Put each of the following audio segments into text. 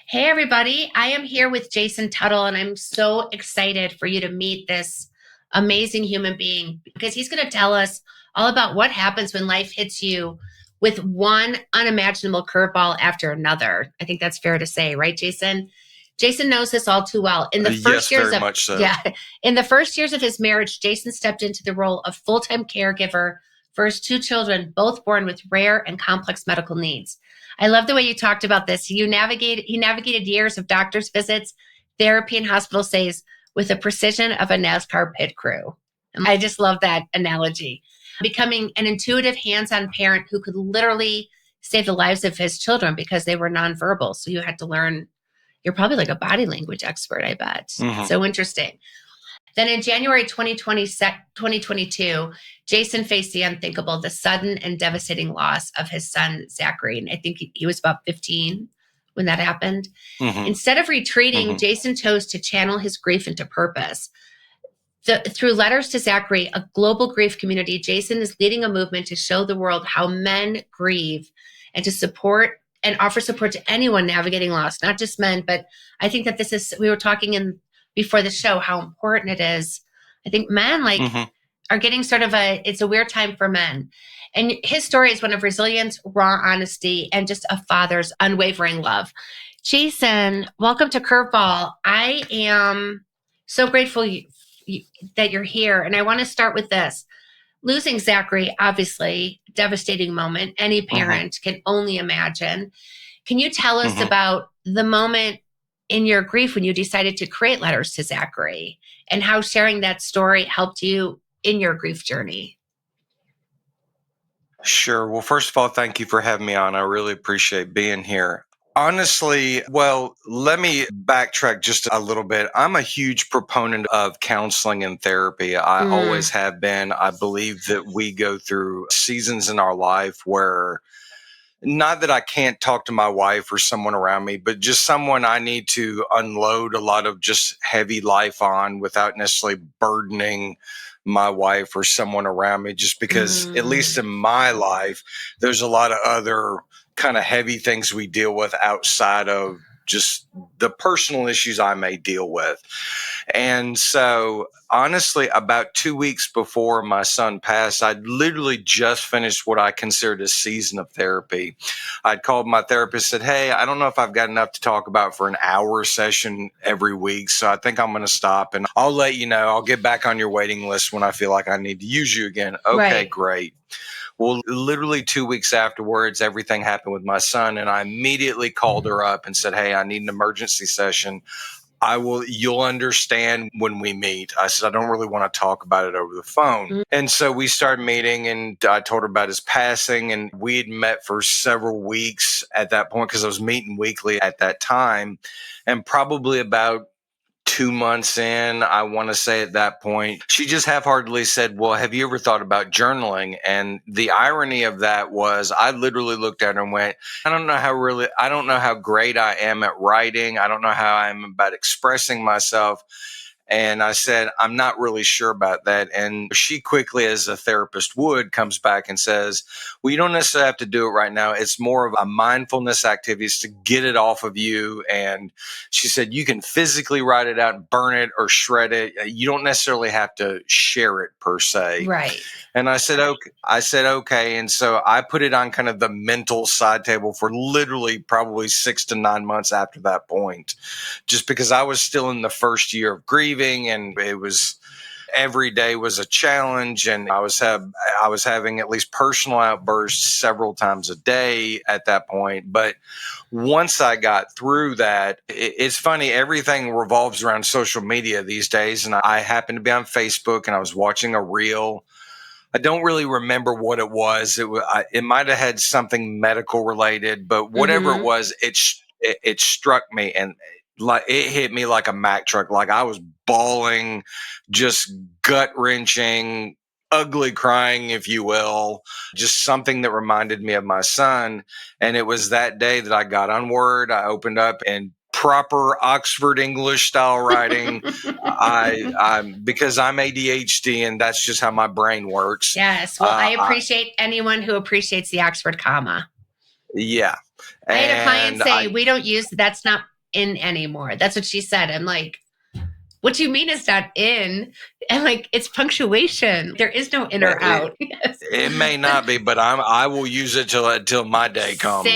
Hey, everybody. I am here with Jason Tuttle, and I'm so excited for you to meet this amazing human being because he's going to tell us all about what happens when life hits you with one unimaginable curveball after another. I think that's fair to say, right, Jason? Jason knows this all too well. Yes, very much so. In the first years of his marriage, Jason stepped into the role of full-time caregiver for his two children, both born with rare and complex medical needs. I love the way you talked about this. He navigated years of doctor's visits, therapy, and hospital stays with the precision of a NASCAR pit crew. And I just love that analogy. Becoming an intuitive, hands-on parent who could literally save the lives of his children because they were nonverbal. So you had to learn. You're probably like a body language expert, I bet. Mhm. So interesting. Then in January 2022, Jason faced the unthinkable, the sudden and devastating loss of his son, Zachary. And I think he was about 15 when that happened. Mhm. Instead of retreating, Mhm. Jason chose to channel his grief into purpose. Through letters to Zachary, a global grief community, Jason is leading a movement to show the world how men grieve and to support and offer support to anyone navigating loss, not just men. But I think that we were talking in before the show, how important it is. I think men Mhm. are getting it's a weird time for men. And his story is one of resilience, raw honesty, and just a father's unwavering love. Jason, welcome to Curveball. I am so grateful that you're here. And I want to start with this. Losing Zachary, obviously, devastating moment. Any Mhm. parent can only imagine. Can you tell us Mhm. about the moment in your grief when you decided to create letters to Zachary and how sharing that story helped you in your grief journey? Sure. Well, first of all, thank you for having me on. I really appreciate being here. Honestly, well, let me backtrack just a little bit. I'm a huge proponent of counseling and therapy. I Mm, always have been. I believe that we go through seasons in our life where not that I can't talk to my wife or someone around me, but just someone I need to unload a lot of just heavy life on without necessarily burdening my wife or someone around me. Just because, at least mm, in my life, there's a lot of other kind of heavy things we deal with outside of just the personal issues I may deal with. And so, honestly, about 2 weeks before my son passed, I'd literally just finished what I considered a season of therapy. I'd called my therapist, said, "Hey, I don't know if I've got enough to talk about for an hour session every week. So I think I'm going to stop and I'll let you know. I'll get back on your waiting list when I feel like I need to use you again." Okay, right. great. Well, literally 2 weeks afterwards, everything happened with my son. And I immediately called her up and said, "Hey, I need an emergency session. You'll understand when we meet." I said, "I don't really want to talk about it over the phone." Mm, And so we started meeting and I told her about his passing. And we had met for several weeks at that point because I was meeting weekly at that time. And probably about 2 months in, I want to say at that point, she just half heartedly said, "Well, have you ever thought about journaling?" And the irony of that was I literally looked at her and went, I don't know how great I am at writing. I don't know how I'm about expressing myself. And I said, "I'm not really sure about that." And she quickly, as a therapist would, comes back and says, "Well, you don't necessarily have to do it right now. It's more of a mindfulness activity to get it off of you." And she said, "You can physically write it out and burn it or shred it. You don't necessarily have to share it per se." right. And I said, "Okay." I said, "Okay." And so I put it on kind of the mental side table for literally probably 6 to 9 months after that point, just because I was still in the first year of grieving and it was every day was a challenge. And I was having at least personal outbursts several times a day at that point. But once I got through that, it's funny, everything revolves around social media these days. And I happened to be on Facebook and I was watching a reel. I don't really remember what it was. It might have had something medical related, but whatever it Mm-hmm. was, it struck me and like it hit me like a Mack truck. Like I was bawling, just gut wrenching, ugly crying, if you will, just something that reminded me of my son. And it was that day that I got on Word. I opened up and proper Oxford English style writing. I'm because I'm ADHD and that's just how my brain works. Yes. Well, I Uh, I, appreciate anyone who appreciates the Oxford comma. yeah. I had a client And say, we don't use that's not in anymore. That's what she said. I'm like, what do you mean it's not in? And like, it's punctuation. There is no in or it, out. Yes. it may not be, but I will use it till my day comes.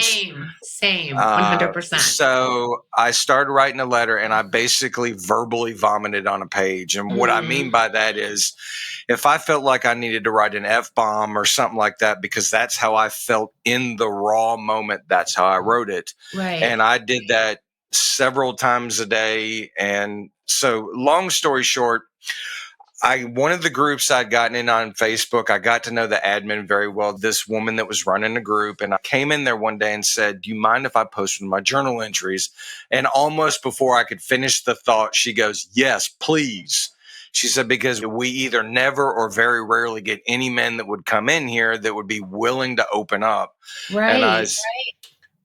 Same, 100%. So I started writing a letter and I basically verbally vomited on a page. And what I mean by that is if I felt like I needed to write an F bomb or something like that, because that's how I felt in the raw moment, that's how I wrote it. Right. And I did that several times a day. And so, long story short, one of the groups I'd gotten in on Facebook, I got to know the admin very well, this woman that was running the group. And I came in there one day and said, do you mind if I post my journal entries? And almost before I could finish the thought, she goes, yes, please. She said, because we either never or very rarely get any men that would come in here that would be willing to open up. Right.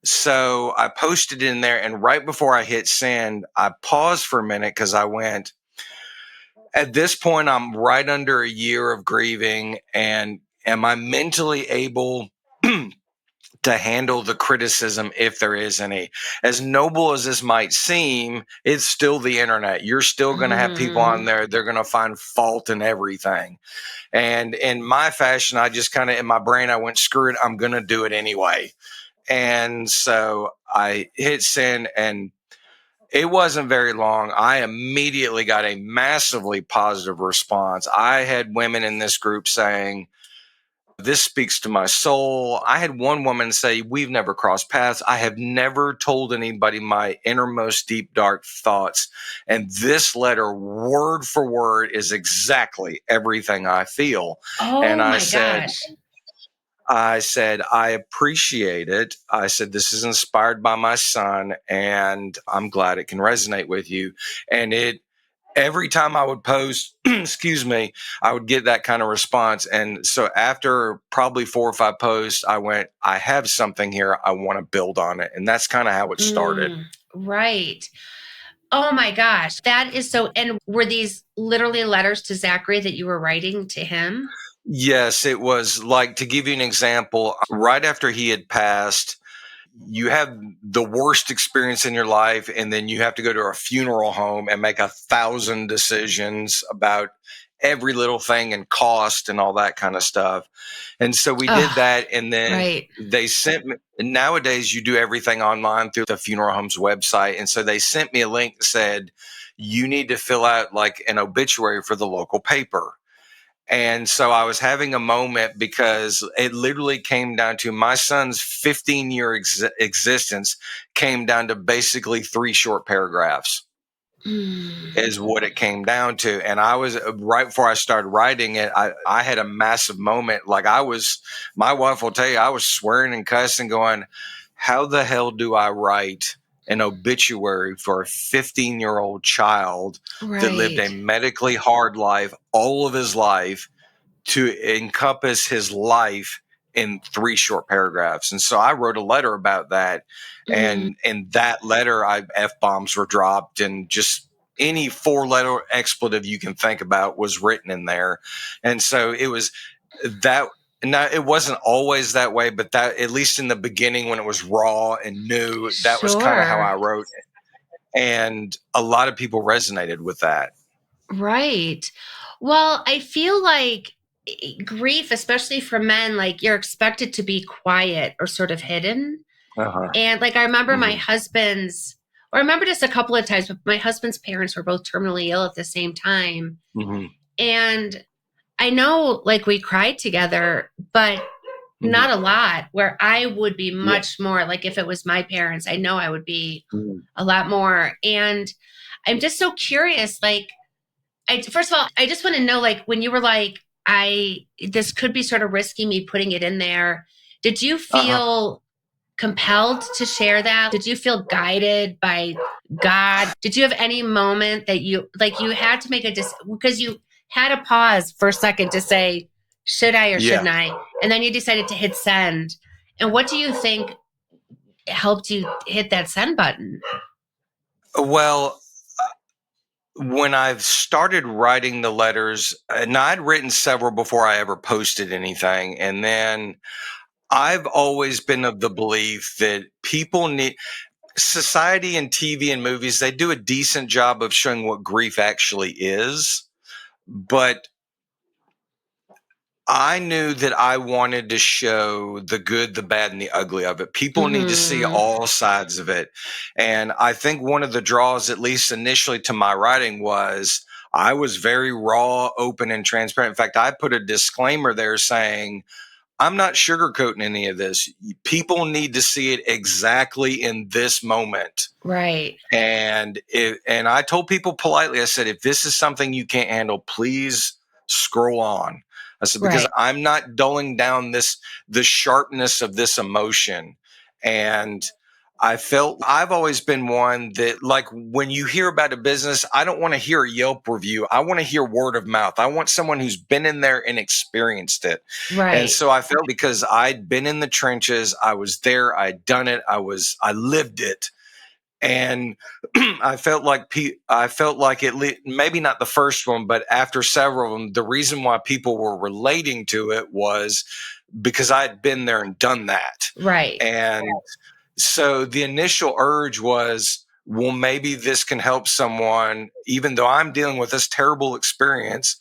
So I posted in there, and right before I hit send, I paused for a minute because I went, at this point, I'm right under a year of grieving, and am I mentally able to handle the criticism if there is any? As noble as this might seem, it's still the internet. You're still going to have people on there. They're going to find fault in everything. And in my fashion, I just kind of, in my brain, I went, screw it. I'm going to do it anyway. And so I hit send, and it wasn't very long. I immediately got a massively positive response. I had women in this group saying, this speaks to my soul. I had one woman say, we've never crossed paths. I have never told anybody my innermost deep, dark thoughts. And this letter, word for word, is exactly everything I feel. Oh, and my gosh. I said, I appreciate it. I said, this is inspired by my son, and I'm glad it can resonate with you. And every time I would post, excuse me, I would get that kind of response. And so after probably 4 or 5 posts, I went, I have something here. I want to build on it. And that's kind of how it started. Right. Oh my gosh. That is so. And were these literally letters to Zachary that you were writing to him? Yes, it was. Like, to give you an example, right after he had passed, you have the worst experience in your life, and then you have to go to a funeral home and make 1,000 decisions about every little thing and cost and all that kind of stuff. And so we did that. And then they sent me, nowadays you do everything online through the funeral home's website. And so they sent me a link that said, you need to fill out like an obituary for the local paper. And so I was having a moment because it literally came down to my son's 15-year existence came down to basically 3 short paragraphs is what it came down to. And I was right before I started writing it, I had a massive moment. Like my wife will tell you, I was swearing and cussing going, how the hell do I write an obituary for a 15-year-old child that lived a medically hard life all of his life to encompass his life in 3 short paragraphs? And so I wrote a letter about that. And in that letter, F-bombs were dropped, and just any 4-letter expletive you can think about was written in there. And so it was that. Now, it wasn't always that way, but that, at least in the beginning when it was raw and new, that was kind of how I wrote it. And a lot of people resonated with that. Right. Well, I feel like grief, especially for men, like you're expected to be quiet or sort of hidden. And like I remember my husband's, or I remember this a couple of times, but my husband's parents were both terminally ill at the same time. And I know like we cried together, but not a lot, where I would be much more like if it was my parents, I know I would be a lot more. And I'm just so curious, like, first of all, I just want to know, like, when you were like, this could be sort of risky me putting it in there. Did you feel compelled to share that? Did you feel guided by God? Did you have any moment that you had to make a decision because you had a pause for a second to say, should I or shouldn't I? And then you decided to hit send. And what do you think helped you hit that send button? Well, when I've started writing the letters, and I'd written several before I ever posted anything, and then I've always been of the belief that people need society and TV and movies, they do a decent job of showing what grief actually is. But I knew that I wanted to show the good, the bad, and the ugly of it. People need to see all sides of it. And I think one of the draws, at least initially to my writing, was I was very raw, open, and transparent. In fact, I put a disclaimer there saying, I'm not sugarcoating any of this. People need to see it exactly in this moment. Right. And I told people politely, I said, if this is something you can't handle, please scroll on. I said, because I'm not dulling down the sharpness of this emotion. And I felt I've always been one that, like, when you hear about a business, I don't want to hear a Yelp review. I want to hear word of mouth. I want someone who's been in there and experienced it. Right. And so I felt, because I'd been in the trenches, I was there, I'd done it, I lived it. And I felt like maybe not the first one, but after several of them, the reason why people were relating to it was because I had been there and done that. Right. And so the initial urge was, well, maybe this can help someone, even though I'm dealing with this terrible experience.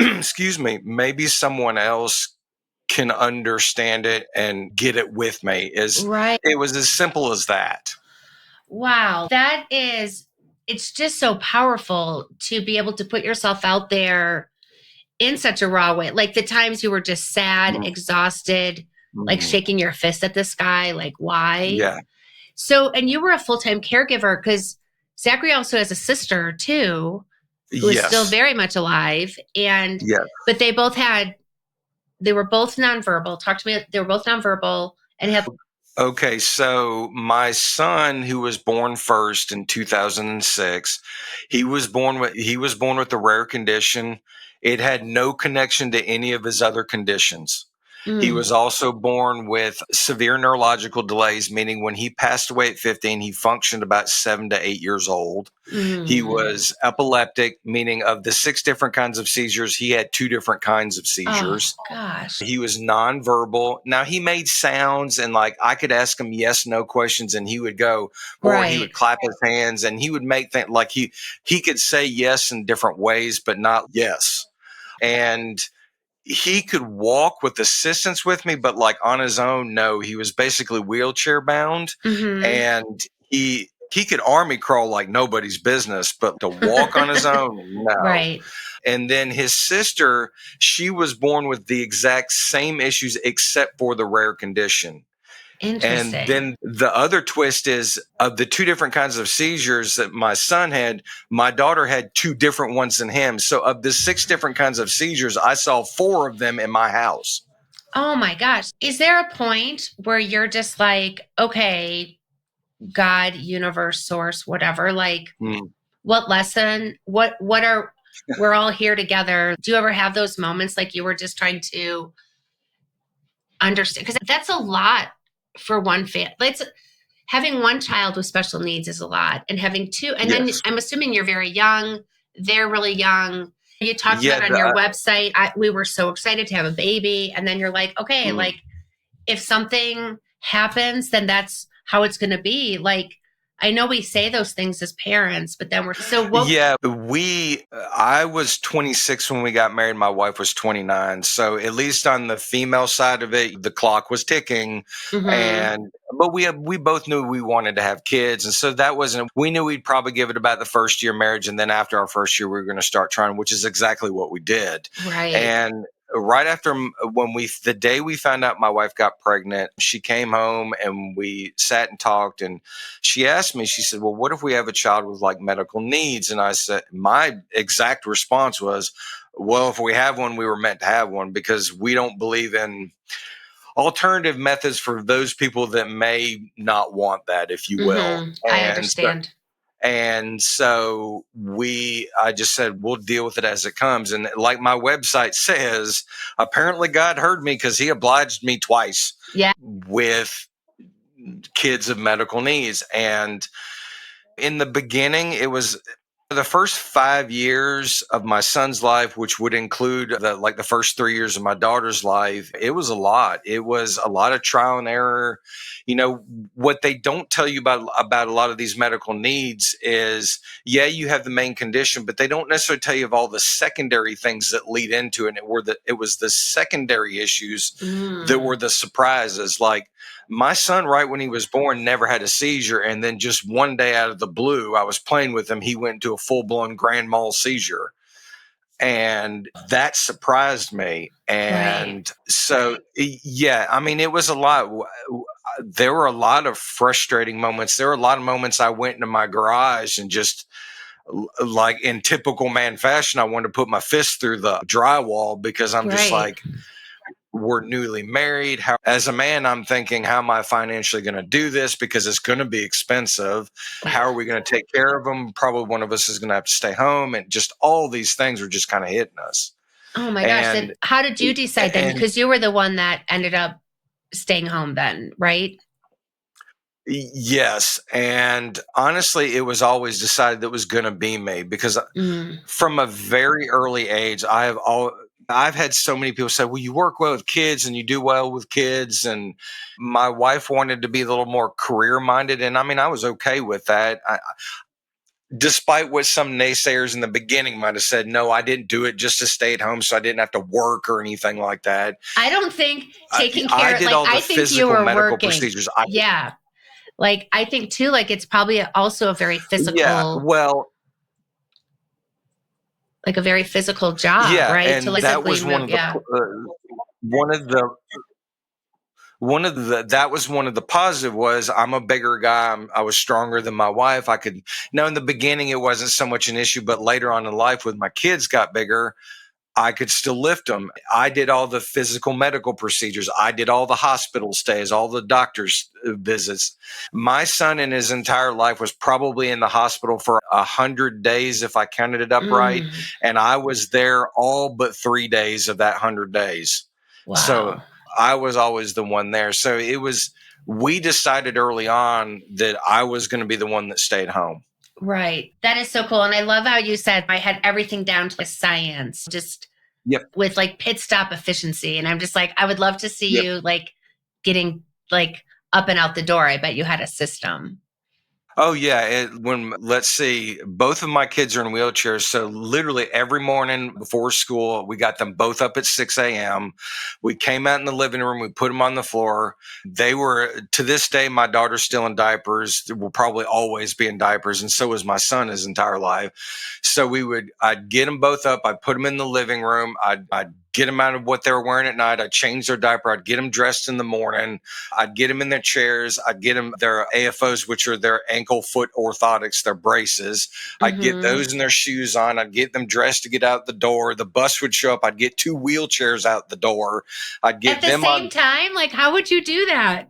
Excuse me, maybe someone else can understand it and get it with me. It was as simple as that. Wow. It's just so powerful to be able to put yourself out there in such a raw way. Like the times you were just sad, exhausted, like shaking your fist at the sky, like, why? Yeah. So, and you were a full-time caregiver, because Zachary also has a sister too, who is still very much alive. And, but they were both nonverbal. Talk to me. They were both nonverbal and have. Okay, so my son, who was born first in 2006, he was born with a rare condition. It had no connection to any of his other conditions. He was also born with severe neurological delays, meaning when he passed away at 15, he functioned about 7 to 8 years old. He was epileptic, meaning of the 6 different kinds of seizures, he had 2 different kinds of seizures. Oh, gosh. He was nonverbal. Now, he made sounds, and like I could ask him yes, no questions, and he would go, or he would clap his hands, and he would make things like he could say yes in different ways, but not yes. And he could walk with assistance with me, but like on his own, no. He was basically wheelchair bound, and he could army crawl like nobody's business, but to walk on his own, no. Right. And then his sister, she was born with the exact same issues except for the rare condition. Interesting. And then the other twist is, of the 2 different kinds of seizures that my son had, my daughter had 2 different ones than him. So of the 6 different kinds of seizures, I saw 4 of them in my house. Oh my gosh. Is there a point where you're just like, okay, God, universe, source, whatever, like what lesson, we're all here together. Do you ever have those moments like you were just trying to understand? Because that's a lot for one family. Having one child with special needs is a lot, and having 2, and then I'm assuming you're very young, they're really young. You talked about it on your website. We were so excited to have a baby, and then you're like, okay, like if something happens, then that's how it's going to be. Like, I know we say those things as parents, but then I was 26 when we got married. My wife was 29. So at least on the female side of it, the clock was ticking. But we both knew we wanted to have kids. And so we knew we'd probably give it about the first year of marriage. And then after our first year, we were going to start trying, which is exactly what we did. Right. And right after, the day we found out my wife got pregnant, she came home and we sat and talked, and she asked me, she said, well, what if we have a child with like medical needs? And I said, my exact response was, well, if we have one, we were meant to have one, because we don't believe in alternative methods for those people that may not want that, if you will. I understand. And so I just said, we'll deal with it as it comes. And like my website says, apparently God heard me, because he obliged me twice with kids of medical needs. And in the beginning, it was The first 5 years of my son's life, which would include the first 3 years of my daughter's life, it was a lot. It was a lot of trial and error. What they don't tell you about a lot of these medical needs is, yeah, you have the main condition, but they don't necessarily tell you of all the secondary things that lead into it. And it was the secondary issues that were the surprises. Like, my son, right when he was born, never had a seizure. And then just one day out of the blue, I was playing with him. He went into a full-blown grand mal seizure. And that surprised me. And so, yeah, I mean, it was a lot. There were a lot of frustrating moments. There were a lot of moments I went into my garage and just, like in typical man fashion, I wanted to put my fist through the drywall because I'm just like, we're newly married. As a man, I'm thinking, how am I financially going to do this? Because it's going to be expensive. How are we going to take care of them? Probably one of us is going to have to stay home. And just all these things are just kind of hitting us. Oh my gosh. Then how did you decide then? Because you were the one that ended up staying home then, right? Yes. And honestly, it was always decided that it was going to be me because from a very early age, I've had so many people say, well, you work well with kids and you do well with kids. And my wife wanted to be a little more career minded. And I mean, I was okay with that. Despite what some naysayers in the beginning might have said, no, I didn't do it just to stay at home so I didn't have to work or anything like that. I don't think taking care I did all the I think physical you were medical working. procedures. Yeah. Like, I think too, like it's probably also a very physical. Yeah. Well, like a very physical job, right? And that was one of the positive was I'm a bigger guy. I was stronger than my wife. I could, in the beginning, it wasn't so much an issue, but later on in life, with my kids got bigger, I could still lift them. I did all the physical medical procedures. I did all the hospital stays, all the doctor's visits. My son in his entire life was probably in the hospital for 100 days, if I counted it up right. And I was there all but 3 days of that 100 days. Wow. So I was always the one there. So we decided early on that I was going to be the one that stayed home. Right. That is so cool. And I love how you said I had everything down to science, just with like pit stop efficiency. And I'm just like, I would love to see you like getting like up and out the door. I bet you had a system. Oh, yeah. Let's see, both of my kids are in wheelchairs. So literally every morning before school, we got them both up at 6 a.m. We came out in the living room. We put them on the floor. They were, to this day, my daughter's still in diapers. Will probably always be in diapers. And so was my son his entire life. So I'd get them both up. I'd put them in the living room. I'd get them out of what they were wearing at night. I'd change their diaper. I'd get them dressed in the morning. I'd get them in their chairs. I'd get them their AFOs, which are their ankle foot orthotics, their braces. I'd get those and their shoes on. I'd get them dressed to get out the door. The bus would show up. I'd get 2 wheelchairs out the door. I'd get them at the same time. Like, how would you do that?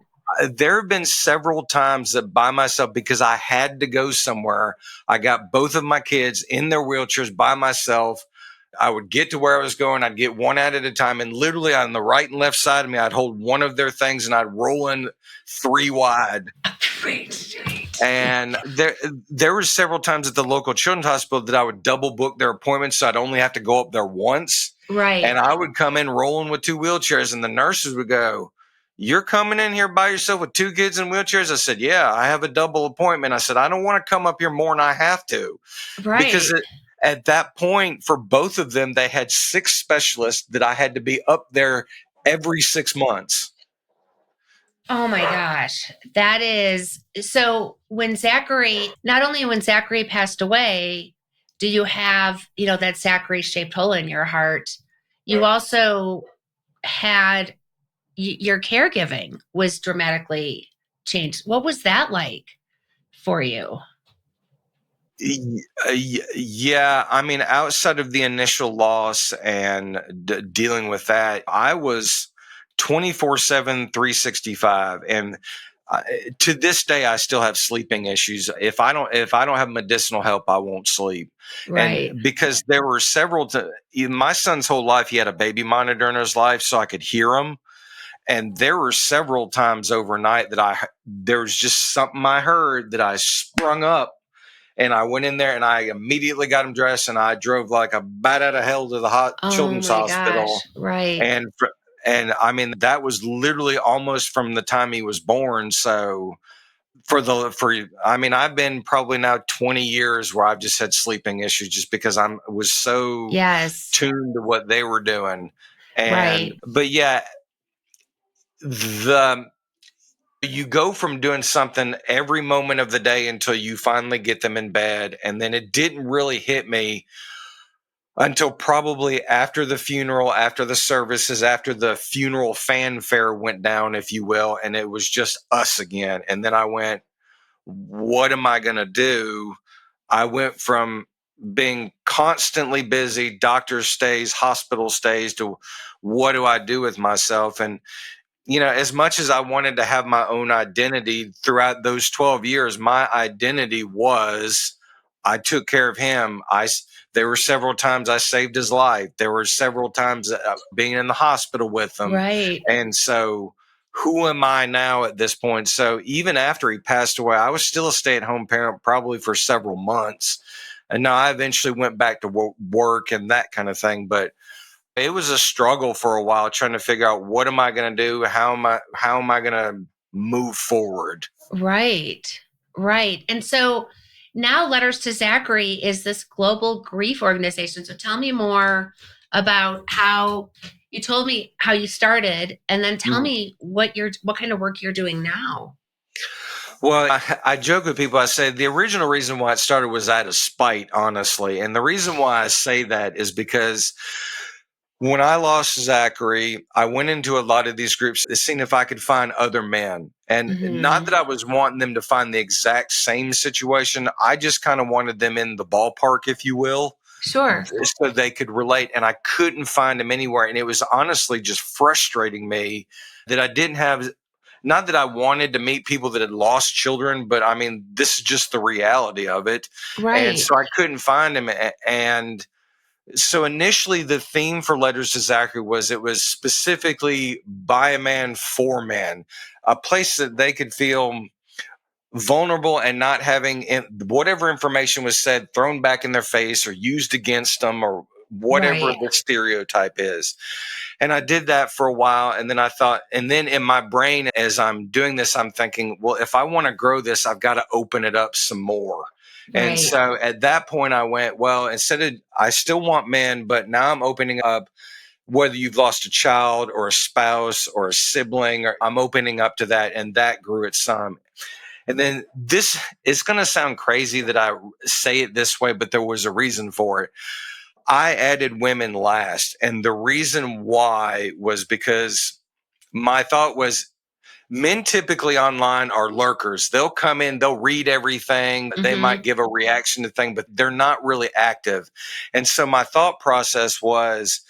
There have been several times that by myself, because I had to go somewhere, I got both of my kids in their wheelchairs by myself. I would get to where I was going. I'd get one out at a time. And literally on the right and left side of me, I'd hold one of their things and I'd roll in 3 wide. And there were several times at the local children's hospital that I would double book their appointments. So I'd only have to go up there once. Right. And I would come in rolling with 2 wheelchairs and the nurses would go, "You're coming in here by yourself with 2 kids in wheelchairs?" I said, "Yeah, I have a double appointment." I said, "I don't want to come up here more than I have to." Right. Because at that point, for both of them, they had 6 specialists that I had to be up there every 6 months. Oh my gosh. That is so not only when Zachary passed away, do you have, that Zachary shaped hole in your heart, you also had your caregiving was dramatically changed. What was that like for you? Yeah, I mean, outside of the initial loss and dealing with that, I was 24/7, 365, and to this day, I still have sleeping issues. If I don't have medicinal help, I won't sleep. Right. And because there were my son's whole life, he had a baby monitor in his life, so I could hear him. And there were several times overnight that there was just something I heard that I sprung up. And I went in there and I immediately got him dressed and I drove like a bat out of hell to the Oh children's my hospital. gosh. Right. And, and I mean, that was literally almost from the time he was born. So I mean, I've been probably now 20 years where I've just had sleeping issues just because was so Yes. tuned to what they were doing. Right. But yeah, you go from doing something every moment of the day until you finally get them in bed. And then it didn't really hit me until probably after the funeral, after the services, after the funeral fanfare went down, if you will. And it was just us again. And then I went, what am I going to do? I went from being constantly busy, doctor stays, hospital stays, to what do I do with myself? And as much as I wanted to have my own identity throughout those 12 years, my identity was I took care of him. There were several times I saved his life. There were several times being in the hospital with him. Right. And so who am I now at this point? So even after he passed away, I was still a stay-at-home parent probably for several months. And now I eventually went back to work and that kind of thing. But it was a struggle for a while trying to figure out what am I going to do? How am I going to move forward? Right. Right. And so now Letters to Zachary is this global grief organization. So tell me more about how you told me how you started, and then tell me what kind of work you're doing now. Well, I joke with people. I say the original reason why it started was out of spite, honestly. And the reason why I say that is because when I lost Zachary, I went into a lot of these groups seeing if I could find other men. And not that I was wanting them to find the exact same situation. I just kind of wanted them in the ballpark, if you will. Sure. So they could relate. And I couldn't find them anywhere. And it was honestly just frustrating me that I didn't have, not that I wanted to meet people that had lost children, but I mean, this is just the reality of it. Right. And so I couldn't find them. And so initially the theme for Letters to Zachary it was specifically by a man for man, a place that they could feel vulnerable and not having whatever information was said thrown back in their face or used against them or whatever the stereotype is. And I did that for a while. And then I thought, and then in my brain, as I'm doing this, I'm thinking, well, if I want to grow this, I've got to open it up some more. Right. And so at that point I went, well, I still want men, but now I'm opening up whether you've lost a child or a spouse or a sibling, or I'm opening up to that. And that grew at some. And then this is going to sound crazy that I say it this way, but there was a reason for it. I added women last. And the reason why was because my thought was men typically online are lurkers. They'll come in, they'll read everything. They might give a reaction to things, but they're not really active. And so my thought process was,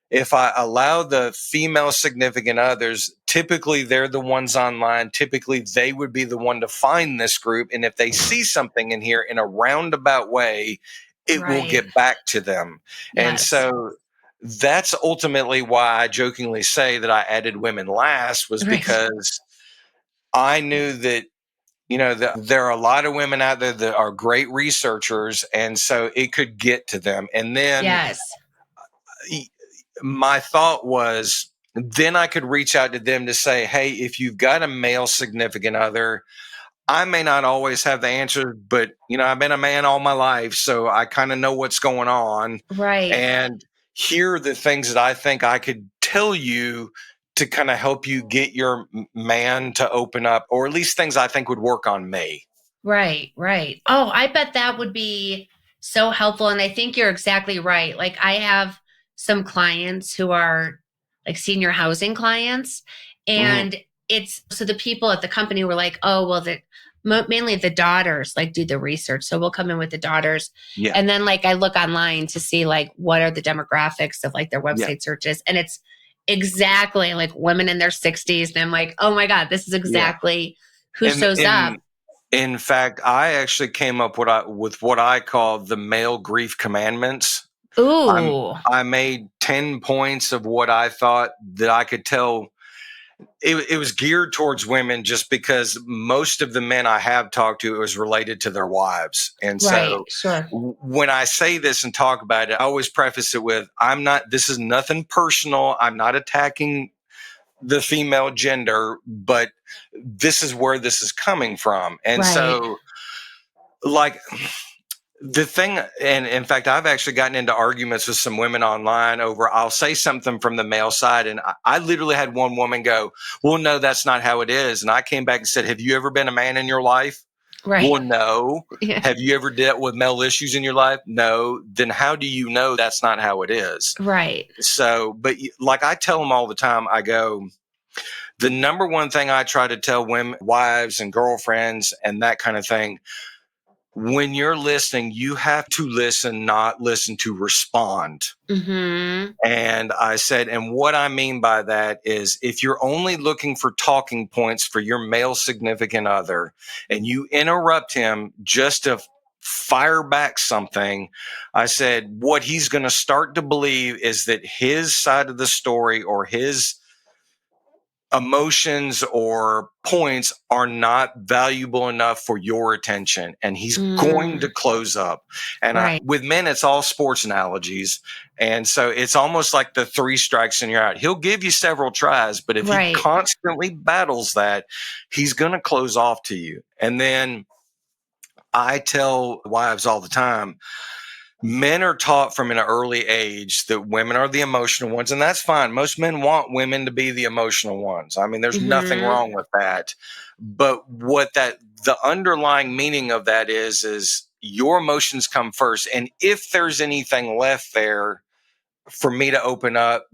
if I allow the female significant others, typically they're the ones online. Typically they would be the one to find this group. And if they see something in here in a roundabout way, it will get back to them. Yes. And so that's ultimately why I jokingly say that I added women last, was because I knew that, there are a lot of women out there that are great researchers. And so it could get to them. And then my thought was, then I could reach out to them to say, hey, if you've got a male significant other, I may not always have the answer, but I've been a man all my life, so I kind of know what's going on. Right. And here are the things that I think I could tell you to kind of help you get your man to open up, or at least things I think would work on me. Right. Right. Oh, I bet that would be so helpful. And I think you're exactly right. Like, I have some clients who are like senior housing clients, and it's so the people at the company were like, oh, well, mainly the daughters like do the research. So we'll come in with the daughters. Yeah. And then like I look online to see like what are the demographics of like their website searches. And it's exactly like women in their 60s. And I'm like, oh my God, this is exactly who shows up. In fact, I actually came up with what I call the male grief commandments. Ooh. I made 10 points of what I thought that I could tell it was geared towards women just because most of the men I have talked to, it was related to their wives. And Right. so Sure. when I say this and talk about it, I always preface it with, this is nothing personal. I'm not attacking the female gender, but this is where this is coming from. And Right. so, like, the thing, and in fact, I've actually gotten into arguments with some women online over, I'll say something from the male side. And I literally had one woman go, well, no, that's not how it is. And I came back and said, have you ever been a man in your life? Right. Well, no. Yeah. Have you ever dealt with male issues in your life? No. Then how do you know that's not how it is? Right. So, but like I tell them all the time, I go, the number one thing I try to tell women, wives and girlfriends and that kind of thing, when you're listening, you have to listen, not listen to respond. Mm-hmm. And I said, and what I mean by that is if you're only looking for talking points for your male significant other and you interrupt him just to fire back something, I said, what he's going to start to believe is that his side of the story or his emotions or points are not valuable enough for your attention, and he's going to close up. And Right. with men, it's all sports analogies, and so it's almost like the 3 strikes and you're out. He'll give you several tries, but if he Right. constantly battles that, he's going to close off to you. And then I tell wives all the time, men are taught from an early age that women are the emotional ones, and that's fine. Most men want women to be the emotional ones. I mean, there's nothing Mm-hmm. wrong with that. But the underlying meaning of that is your emotions come first. And if there's anything left there for me to open up,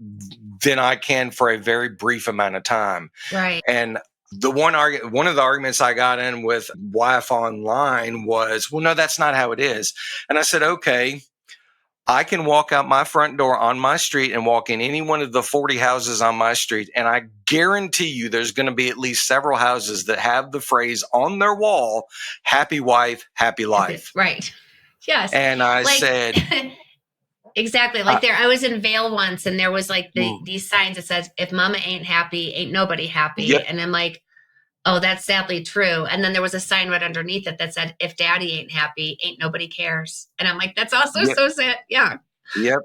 then I can for a very brief amount of time. Right. And one of the arguments I got in with wife online was, well, no, that's not how it is. And I said, okay, I can walk out my front door on my street and walk in any one of the 40 houses on my street. And I guarantee you there's going to be at least several houses that have the phrase on their wall, happy wife, happy life. Right. Yes. And I Like, said, exactly. Like I was in Vail once and there was like these signs that says, if mama ain't happy, ain't nobody happy. Yep. And I'm like, oh, that's sadly true. And then there was a sign right underneath it that said, if daddy ain't happy, ain't nobody cares. And I'm like, that's also so sad. Yeah. Yep.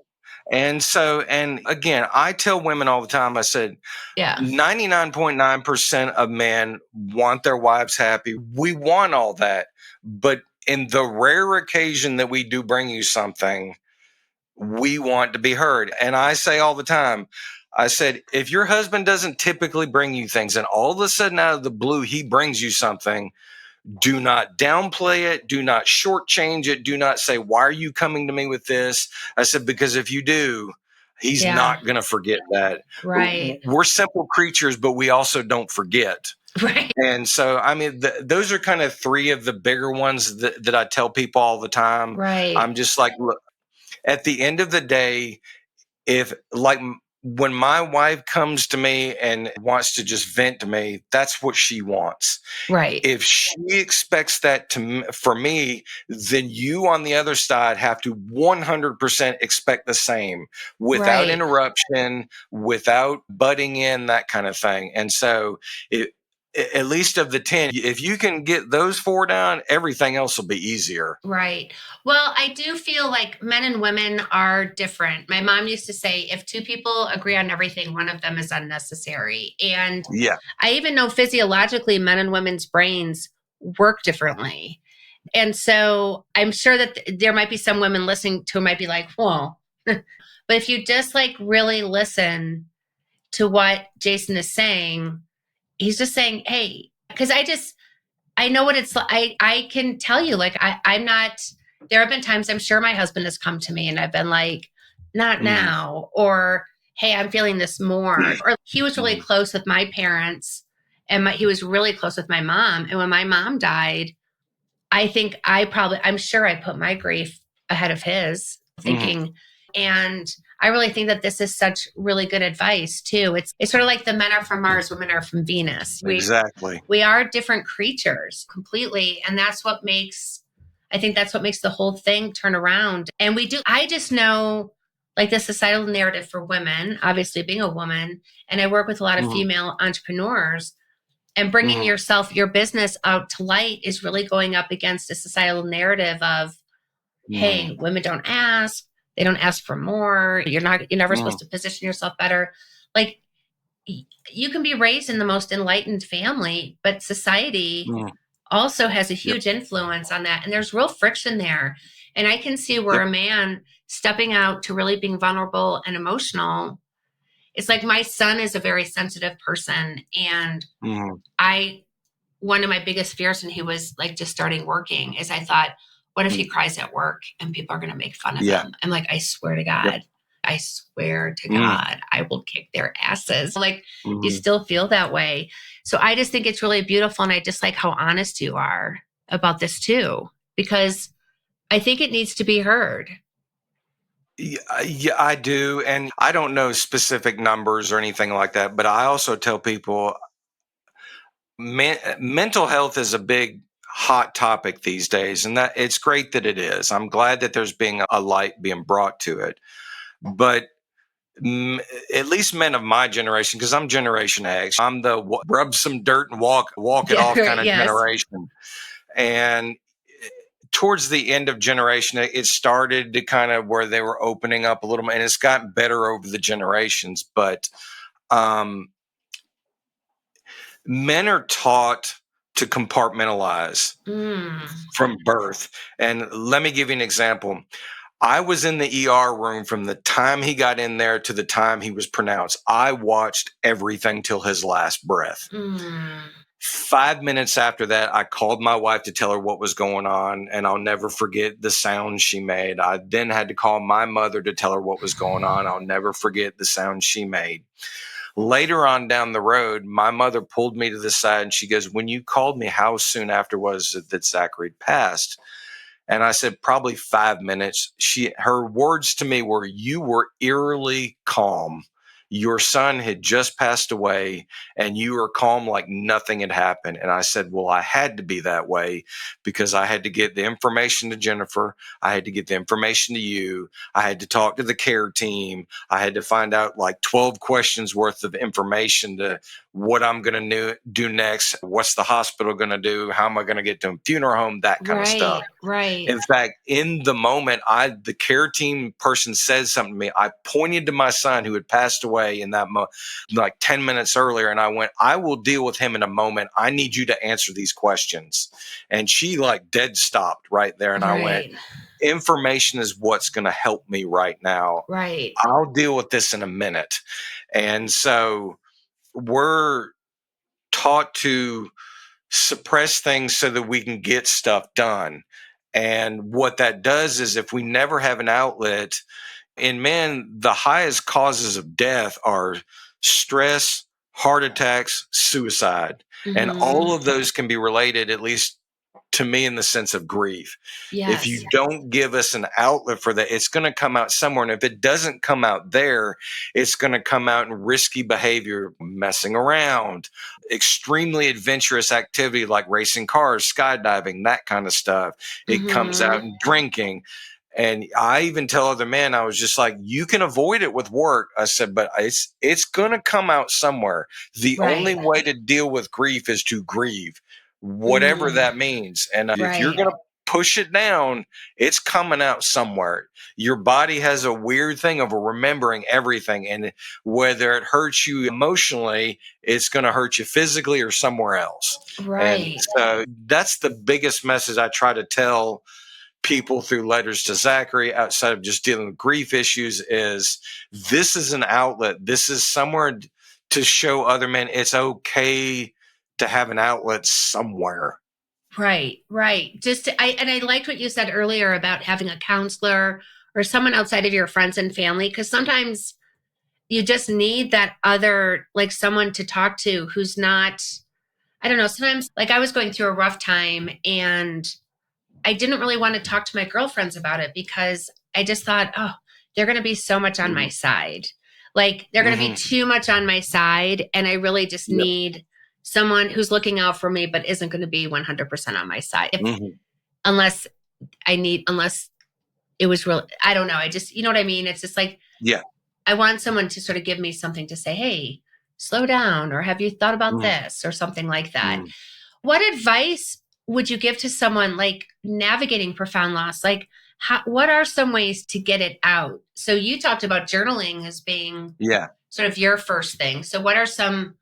And so, and again, I tell women all the time, I said, 99.9% of men want their wives happy. We want all that. But in the rare occasion that we do bring you something, we want to be heard. And I say all the time, I said, if your husband doesn't typically bring you things and all of a sudden out of the blue, he brings you something, do not downplay it. Do not shortchange it. Do not say, why are you coming to me with this? I said, because if you do, he's not going to forget that. Right. We're simple creatures, but we also don't forget. Right. And so, I mean, those are kind of 3 of the bigger ones that I tell people all the time. Right. I'm just like, look, at the end of the day, if like when my wife comes to me and wants to just vent to me, that's what she wants. Right. If she expects that for me, then you on the other side have to 100% expect the same without interruption, without butting in, that kind of thing. And so at least of the 10, if you can get those 4 down, everything else will be easier. Right. Well, I do feel like men and women are different. My mom used to say, if 2 people agree on everything, one of them is unnecessary. And I even know physiologically, men and women's brains work differently. And so I'm sure that there might be some women listening to it might be like, whoa. But if you just like really listen to what Jason is saying, he's just saying, hey, because I know what it's like. I can tell you, like, I'm not, there have been times I'm sure my husband has come to me and I've been like, not now, or, hey, I'm feeling this more. Or he was really close with my parents and he was really close with my mom. And when my mom died, I think I'm sure I put my grief ahead of his thinking. And I really think that this is such really good advice too. It's sort of like the men are from Mars, women are from Venus. Exactly. We are different creatures completely. And that's what makes the whole thing turn around. And I just know like the societal narrative for women, obviously being a woman, and I work with a lot of Mm-hmm. female entrepreneurs, and bringing Mm-hmm. your business out to light is really going up against a societal narrative of, hey, women don't ask, they don't ask for more. You're never Mm-hmm. supposed to position yourself better. Like you can be raised in the most enlightened family, but society Mm-hmm. also has a Yep. huge influence on that. And there's real friction there. And I can see where Yep. a man stepping out to really being vulnerable and emotional, it's like my son is a very sensitive person. And Mm-hmm. I, one of my biggest fears when he was like just starting working is I thought, what if he cries at work and people are going to make fun of Yeah. him? I'm like, I swear to Yep. God, I swear to Mm-hmm. God, I will kick their asses. Like, you Mm-hmm. still feel that way. So I just think it's really beautiful. And I just like how honest you are about this too, because I think it needs to be heard. Yeah, I do. And I don't know specific numbers or anything like that, but I also tell people mental health is a big hot topic these days, and that it's great that it is. I'm glad that there's being a light being brought to it. But at least men of my generation, because I'm Generation X, I'm the rub some dirt and walk it Yeah, off right. kind of Yes. generation. And towards the end of generation, it started to kind of where they were opening up a little more, and it's gotten better over the generations. But um, men are taught to compartmentalize Mm, from birth. And let me give you an example. I was in the ER room from the time he got in there to the time he was pronounced. I watched everything till his last breath. mm, 5 minutes after that, I called my wife to tell her what was going on, and I'll never forget the sound she made. I then had to call my mother to tell her what was going on. I'll never forget the sound she made. Later on down the road, my mother pulled me to the side and she goes, "When you called me, how soon after was it that Zachary passed?" And I said, "Probably 5 minutes." Her words to me were, "You were eerily calm. Your son had just passed away and you were calm like nothing had happened." And I said, "Well, I had to be that way because I had to get the information to Jennifer. I had to get the information to you. I had to talk to the care team. I had to find out like 12 questions worth of information to what I'm going to do next. What's the hospital going to do? How am I going to get to a funeral home? That kind of stuff." right. Right. In fact, in the moment, the care team person said something to me. I pointed to my son who had passed away in that like 10 minutes earlier, and I went, "I will deal with him in a moment. I need you to answer these questions." And she like dead stopped right there, and I went, Right. "Information is what's going to help me right now. Right. I'll deal with this in a minute." And so we're taught to suppress things so that we can get stuff done. And what that does is if we never have an outlet, in men, the highest causes of death are stress, heart attacks, suicide. And Mm-hmm. all of those can be related, at least to me, in the sense of grief. If you Yes. don't give us an outlet for that, it's going to come out somewhere. And if it doesn't come out there, it's going to come out in risky behavior, messing around, extremely adventurous activity like racing cars, skydiving, that kind of stuff. It comes out Mm-hmm. in drinking. And I even tell other men, I was just like, "You can avoid it with work." I said, "But it's going to come out somewhere. The only Right. way to deal with grief is to grieve, whatever Mm, that means. And if you're right. going to push it down, it's coming out somewhere." Your body has a weird thing of remembering everything. And whether it hurts you emotionally, it's going to hurt you physically or somewhere else. And Right. so that's the biggest message I try to tell people through letters to Zachary, outside of just dealing with grief issues, is this is an outlet. This is somewhere to show other men it's okay to have an outlet somewhere. Right. Right. I liked what you said earlier about having a counselor or someone outside of your friends and family, because sometimes you just need that other, like someone to talk to who's not, I don't know, sometimes like I was going through a rough time and I didn't really want to talk to my girlfriends about it because I just thought, oh, they're going to be so much on my Mm-hmm. side. Like they're going to be Mm-hmm. too much on my side. And I really just Yep. need someone who's looking out for me, but isn't going to be 100% on my side. Mm-hmm. Unless unless it was real. I don't know. I just, you know what I mean? It's just like, Yeah. I want someone to sort of give me something to say, hey, slow down, or have you thought about Mm, this, or something like that. mm. What advice would you give to someone like navigating profound loss? Like, what are some ways to get it out? So you talked about journaling as being Yeah. sort of your first thing. So what are some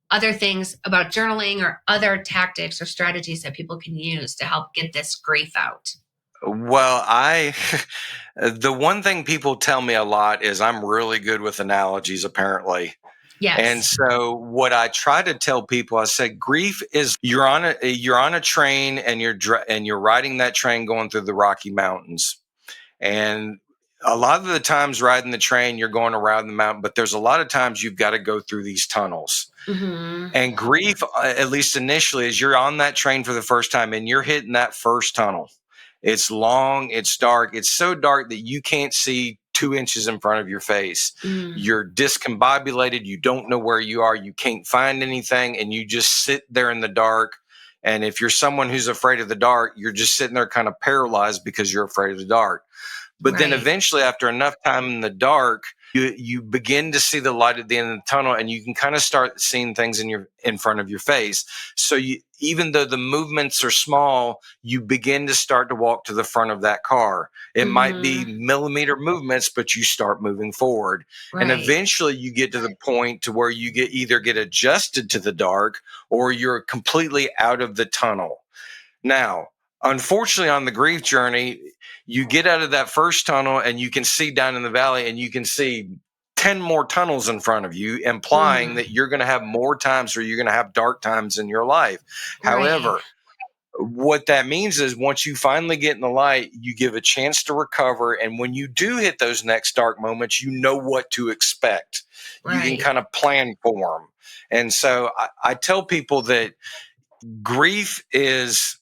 other things about journaling or other tactics or strategies that people can use to help get this grief out? Well, the one thing people tell me a lot is I'm really good with analogies, apparently. And Yes. so what I try to tell people, I said, grief is you're on a train and you're riding that train going through the Rocky Mountains. And a lot of the times riding the train, you're going around the mountain, but there's a lot of times you've got to go through these tunnels. Mm-hmm. And grief, at least initially, is you're on that train for the first time and you're hitting that first tunnel. It's long, it's dark. It's so dark that you can't see 2 inches in front of your face. Mm. You're discombobulated. You don't know where you are. You can't find anything. And you just sit there in the dark. And if you're someone who's afraid of the dark, you're just sitting there kind of paralyzed because you're afraid of the dark. But then Right. eventually, after enough time in the dark, you begin to see the light at the end of the tunnel, and you can kind of start seeing things in front of your face. So even though the movements are small, you begin to start to walk to the front of that car. It might be Mm-hmm. millimeter movements, but you start moving forward. And Right. eventually you get to the point to where you either get adjusted to the dark or you're completely out of the tunnel. Now, unfortunately, on the grief journey, you get out of that first tunnel and you can see down in the valley and you can see 10 more tunnels in front of you, implying Mm. that you're going to have more times or you're going to have dark times in your life. Right. However, what that means is once you finally get in the light, you give a chance to recover. And when you do hit those next dark moments, you know what to expect. You can Right. kind of plan for them. And so I tell people that grief is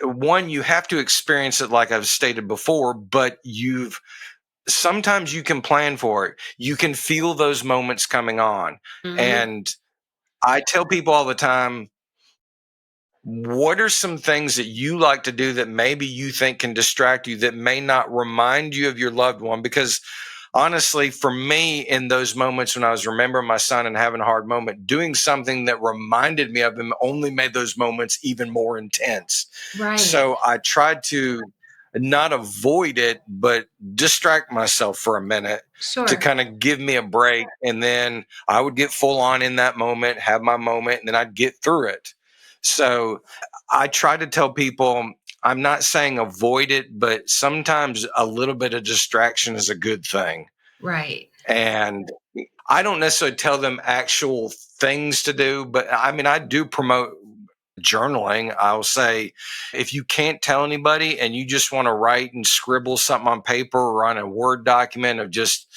one, you have to experience it like I've stated before, but sometimes you can plan for it. You can feel those moments coming on. Mm-hmm. And I tell people all the time, what are some things that you like to do that maybe you think can distract you that may not remind you of your loved one? Because honestly, for me, in those moments when I was remembering my son and having a hard moment, doing something that reminded me of him only made those moments even more intense. Right. So I tried to not avoid it, but distract myself for a minute to Sure. kind of give me a break. And then I would get full on in that moment, have my moment, and then I'd get through it. So I try to tell people, I'm not saying avoid it, but sometimes a little bit of distraction is a good thing. Right. And I don't necessarily tell them actual things to do, but I mean, I do promote journaling. I'll say, if you can't tell anybody and you just want to write and scribble something on paper or on a Word document of just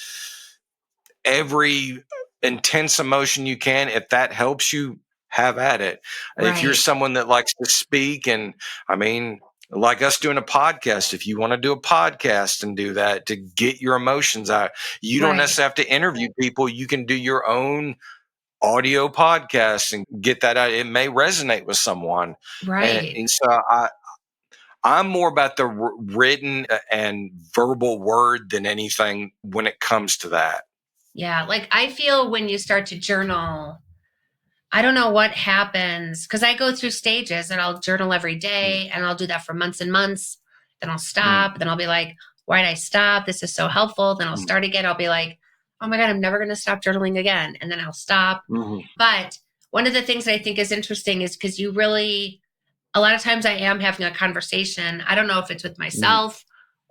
every intense emotion you can, if that helps you, have at it. If you're Right. someone that likes to speak, and I mean, like us doing a podcast, if you want to do a podcast and do that to get your emotions out, you don't Right. necessarily have to interview people. You can do your own audio podcast and get that out. It may resonate with someone. Right. And so I'm more about the written and verbal word than anything when it comes to that. Yeah. Like I feel when you start to journal, I don't know what happens because I go through stages and I'll journal every Mm, day and I'll do that for months and months. Then I'll mm, stop. Then I'll be like, why did I stop? This is so helpful. Then I'll mm, start again. I'll be like, oh my God, I'm never going to stop journaling again. And then I'll stop. mhm, But one of the things that I think is interesting is because you really, a lot of times I am having a conversation. I don't know if it's with mhm, myself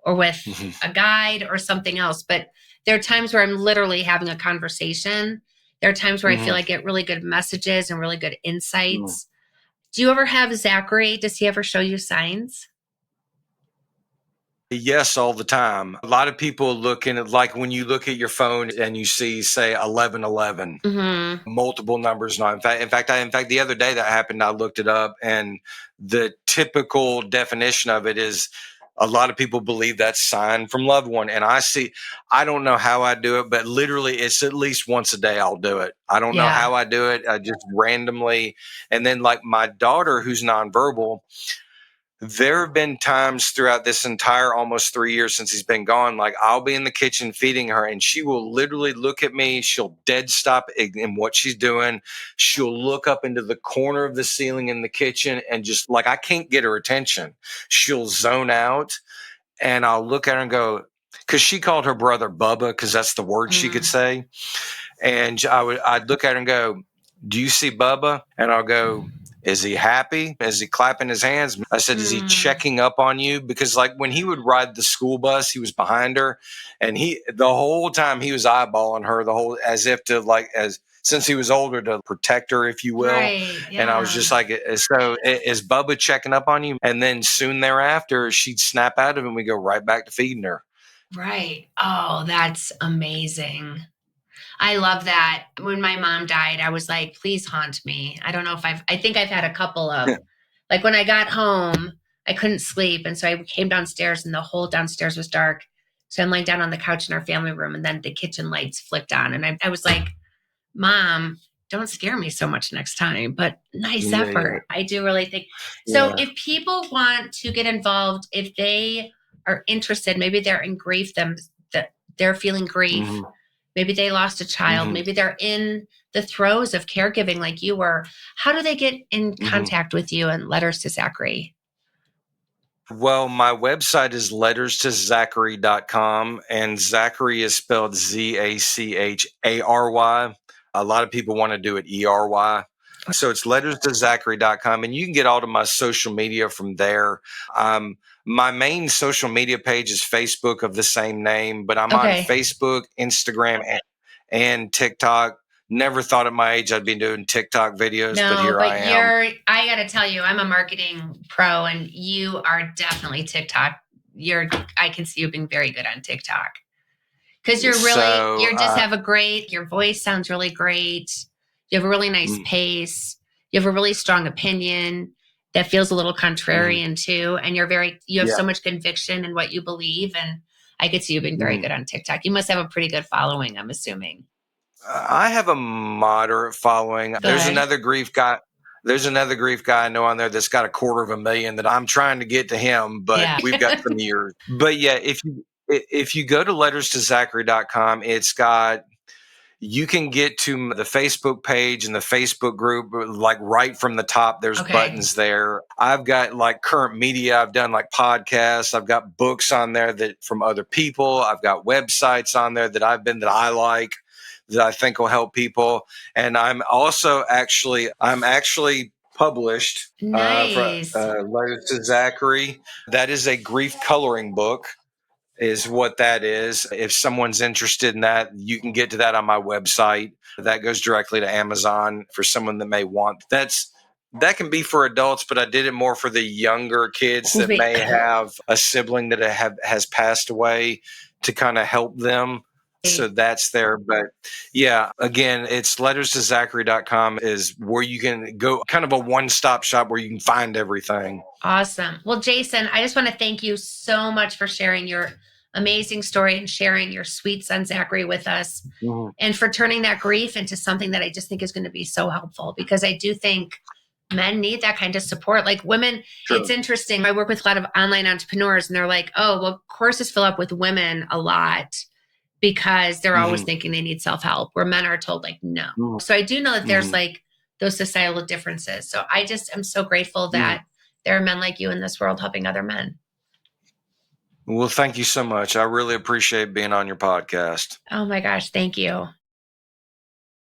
or with mhm, a guide or something else, but there are times where I'm literally having a conversation. There are times where I feel mhm, I get really good messages and really good mhm. insights. Do you ever have Zachary? Does he ever show you signs? Yes, all the time. A lot of people looking at, like when you look at your phone and you see, say, 1111, Mm-hmm. multiple numbers. Now, in fact, the other day that happened, I looked it up, and the typical definition of it is a lot of people believe that's sign from loved one. And I don't know how I do it, but literally it's at least once a day I'll do it. I don't know Yeah. how I do it. I just randomly. And then like my daughter, who's nonverbal, There have been times throughout this entire almost 3 years since he's been gone, like I'll be in the kitchen feeding her and she will literally look at me. She'll dead stop in what she's doing. She'll look up into the corner of the ceiling in the kitchen and just like, I can't get her attention. She'll zone out and I'll look at her and go, because she called her brother Bubba because that's the word she could say. And I'd look at her and go, do you see Bubba? And I'll go, is he happy? Is he clapping his hands? I said, is he checking up on you? Because like when he would ride the school bus, he was behind her and the whole time he was eyeballing her as if to like, since he was older to protect her, if you will. Right. Yeah. And I was just like, so is Bubba checking up on you? And then soon thereafter, she'd snap out of him and we go right back to feeding her. Right. Oh, that's amazing. I love that. When my mom died, I was like, please haunt me. I don't know if I think I've had a couple of, like when I got home, I couldn't sleep. And so I came downstairs and the whole downstairs was dark. So I'm laying down on the couch in our family room and then the kitchen lights flicked on. And I was like, Mom, don't scare me so much next time, but nice effort. I do really think. So if people want to get involved, if they are interested, maybe they're in grief, that they're feeling grief. Maybe they lost a child. Maybe they're in the throes of caregiving like you were. How do they get in contact with you and Letters to Zachary? Well, my website is letterstozachary.com and Zachary is spelled Zachary. A lot of people want to do it ERY. So it's letterstozachary.com and you can get all of my social media from there. My main social media page is Facebook of the same name, but I'm on Facebook, Instagram, and TikTok. Never thought at my age I'd be doing TikTok videos, but here I am. I got to tell you, I'm a marketing pro and you are definitely TikTok. I can see you being very good on TikTok because you just have your voice sounds really great. You have a really nice pace. You have a really strong opinion that feels a little contrarian too. And you have so much conviction in what you believe. And I could see you being very good on TikTok. You must have a pretty good following, I'm assuming. I have a moderate following. Good. There's another grief guy I know on there that's got 250,000 that I'm trying to get to him, but we've got some years. But yeah, if you go to letterstozachary.com, you can get to the Facebook page and the Facebook group, like right from the top, there's buttons there. I've got like current media. I've done like podcasts. I've got books on there that from other people. I've got websites on there that I like, that I think will help people. And I'm actually published Letters to Zachary. That is a grief coloring book is what that is. If someone's interested in that, you can get to that on my website. That goes directly to Amazon for someone that may want. That can be for adults, but I did it more for the younger kids that may have a sibling that has passed away to kind of help them. So that's there. But yeah, again, it's letterstozachary.com is where you can go, kind of a one-stop shop where you can find everything. Awesome. Well, Jason, I just want to thank you so much for sharing your amazing story and sharing your sweet son, Zachary, with us and for turning that grief into something that I just think is going to be so helpful, because I do think men need that kind of support. Like women, it's interesting. I work with a lot of online entrepreneurs and they're like, oh, well, courses fill up with women a lot because they're always thinking they need self-help, where men are told like, no. So I do know that there's like those societal differences. So I just am so grateful that there are men like you in this world helping other men. Well, thank you so much. I really appreciate being on your podcast. Oh my gosh. Thank you.